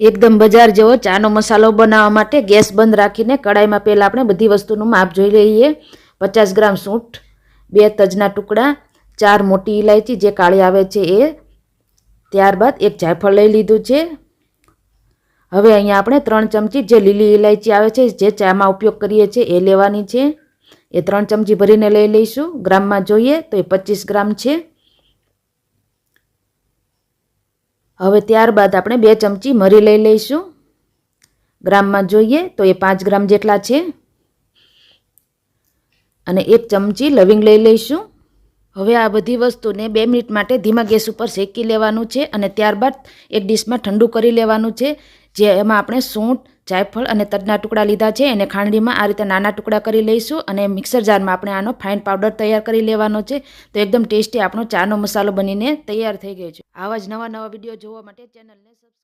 એકદમ બજાર જેવો ચાનો મસાલો બનાવવા માટે ગેસ બંધ રાખીને કડાઈમાં પહેલાં આપણે બધી વસ્તુનું માપ જોઈ લઈએ. 50 ગ્રામ સૂંઠ, 2 તજના ટુકડા, 4 મોટી ઇલાયચી જે કાળી આવે છે એ, ત્યારબાદ 1 જાયફળ લઈ લીધું છે. હવે અહીંયા આપણે 3 ચમચી જે લીલી ઇલાયચી આવે છે જે ચામાં ઉપયોગ કરીએ છીએ એ લેવાની છે. એ 3 ચમચી ભરીને લઈ લઈશું. ગ્રામમાં જોઈએ તો એ 25 ગ્રામ છે. હવે ત્યારબાદ આપણે 2 ચમચી મરી લઈ લઈશું. ગ્રામમાં જોઈએ તો એ 5 ગ્રામ જેટલા છે. અને 1 ચમચી લવિંગ લઈ લઈશું. હવે આ બધી વસ્તુને 2 મિનિટ માટે ધીમા ગેસ ઉપર શેકી લેવાનું છે અને ત્યારબાદ એક ડીશમાં ઠંડુ કરી લેવાનું છે. જે એમાં આપણે સૂંઠ, જાયફળ અને તજના ટુકડા લીધા છે એને ખાંડણીમાં આ રીતે નાના ટુકડા કરી લઈશું અને મિક્સર જારમાં આપણે આનો ફાઇન પાવડર તૈયાર કરી લેવાનો છે. તો એકદમ ટેસ્ટી આપણો ચાનો મસાલો બનીને તૈયાર થઈ ગયો છે. આવા જ નવા વિડીયો જોવા માટે ચેનલને સબસ્ક્રાઇબ